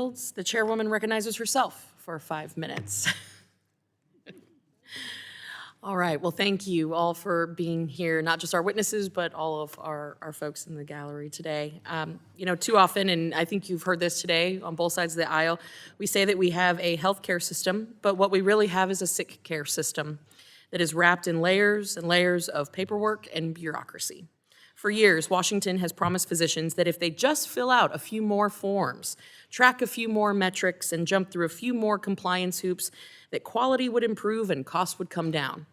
yields, the chairwoman recognizes herself for 5 minutes. All right, well, thank you all for being here, not just our witnesses, but all of our folks in the gallery today. You know, too often, and I think you've heard this today on both sides of the aisle, we say that we have a healthcare system, but what we really have is a sick care system that is wrapped in layers and layers of paperwork and bureaucracy. For years, Washington has promised physicians that if they just fill out a few more forms, track a few more metrics, and jump through a few more compliance hoops, that quality would improve and costs would come down.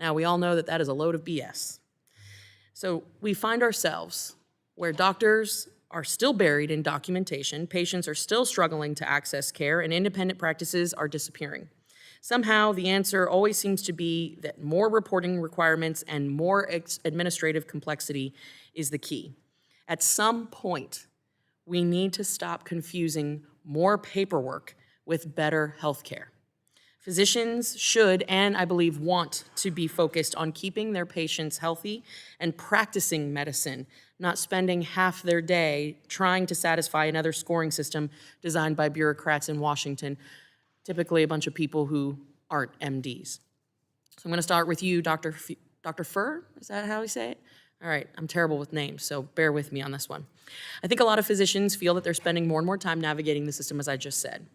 Now, we all know that that is a load of BS. So we find ourselves where doctors are still buried in documentation, patients are still struggling to access care, and independent practices are disappearing. Somehow, the answer always seems to be that more reporting requirements and more administrative complexity is the key. At some point, we need to stop confusing more paperwork with better health care. Physicians should, and I believe want, to be focused on keeping their patients healthy and practicing medicine, not spending half their day trying to satisfy another scoring system designed by bureaucrats in Washington, typically a bunch of people who aren't MDs. So I'm going to start with you, Dr. Furr, is that how we say it? All right, I'm terrible with names, so bear with me on this one. I think a lot of physicians feel that they're spending more and more time navigating the system, as I just said.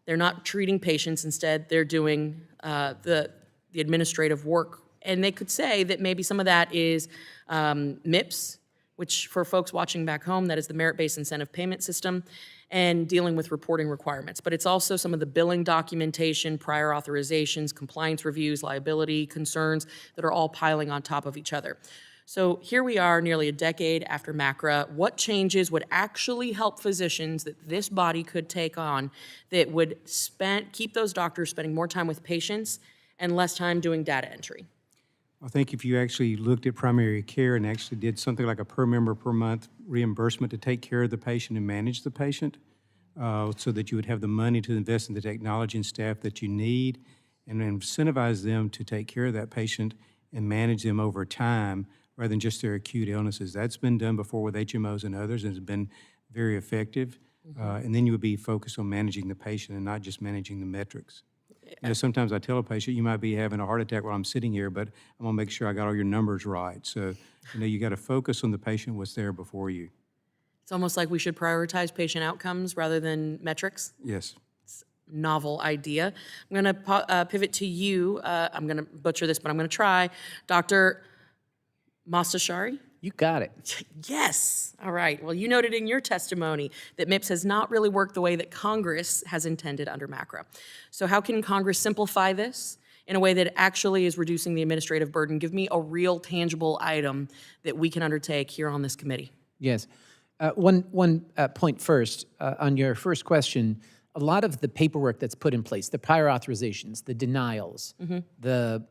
They're not treating patients, instead they're doing the administrative work. And they could say that maybe some of that is MIPS, which for folks watching back home, that is the merit-based incentive payment system, and dealing with reporting requirements. But it's also some of the billing documentation, prior authorizations, compliance reviews, liability concerns that are all piling on top of each other. So here we are nearly a decade after MACRA. What changes would actually help physicians that this body could take on that would keep those doctors spending more time with patients and less time doing data entry? I think if you actually looked at primary care and actually did something like a per member per month reimbursement to take care of the patient and manage the patient, so that you would have the money to invest in the technology and staff that you need, and incentivize them to take care of that patient and manage them over time rather than just their acute illnesses. That's been done before with HMOs and others, and has been very effective. And then you would be focused on managing the patient and not just managing the metrics. You know, sometimes I tell a patient, you might be having a heart attack while I'm sitting here, but I'm gonna make sure I got all your numbers right. So, you know, you gotta focus on the patient, what's there before you. It's almost like we should prioritize patient outcomes rather than metrics. Yes. Novel idea. I'm going to pivot to you. I'm going to butcher this, but I'm going to try. Dr. Mastashari? You got it. Yes. All right. Well, you noted in your testimony that MIPS has not really worked the way that Congress has intended under MACRA. So how can Congress simplify this in a way that actually is reducing the administrative burden? Give me a real tangible item that we can undertake here on this committee. Yes. One point first, on your first question, a lot of the paperwork that's put in place, the prior authorizations, the denials, the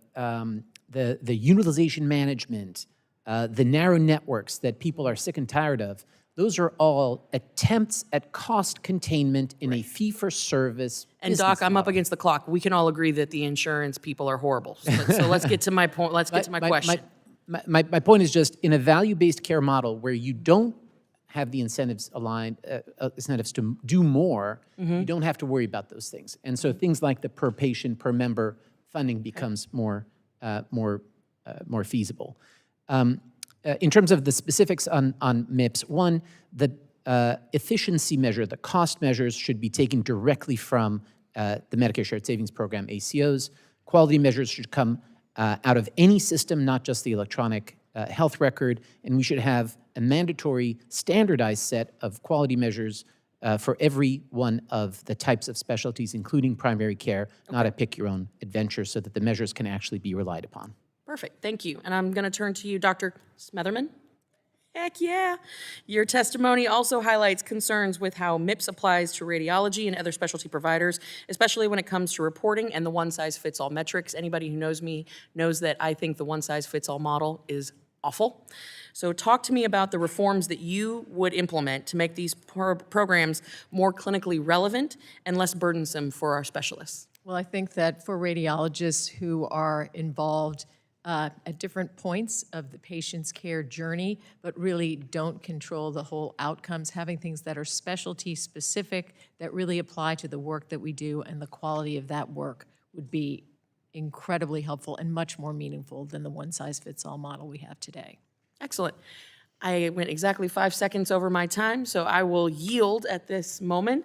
utilization management, the narrow networks that people are sick and tired of, those are all attempts at cost containment in a fee-for-service And Doc, I'm up against the clock. We can all agree that the insurance people are horrible. So let's get to my point. Let's get to my question. My point is just, in a value-based care model where you don't have the incentives aligned, incentives to do more, you don't have to worry about those things. And so things like the per patient, per member funding becomes more feasible. In terms of the specifics on MIPS, one, the efficiency measure, the cost measures should be taken directly from the Medicare Shared Savings Program, ACOs. Quality measures should come out of any system, not just the electronic health record, and we should have a mandatory standardized set of quality measures for every one of the types of specialties, including primary care, not a pick-your-own adventure, so that the measures can actually be relied upon. Perfect, thank you. And I'm gonna turn to you, Dr. Smetherman. Heck yeah. Your testimony also highlights concerns with how MIPS applies to radiology and other specialty providers, especially when it comes to reporting and the one-size-fits-all metrics. Anybody who knows me knows that I think the one-size-fits-all model is awful. So talk to me about the reforms that you would implement to make these programs more clinically relevant and less burdensome for our specialists. Well, I think that for radiologists who are involved at different points of the patient's care journey, but really don't control the whole outcomes. Having things that are specialty specific, that really apply to the work that we do and the quality of that work would be incredibly helpful and much more meaningful than the one-size-fits-all model we have today. Excellent. I went exactly 5 seconds over my time, so I will yield at this moment.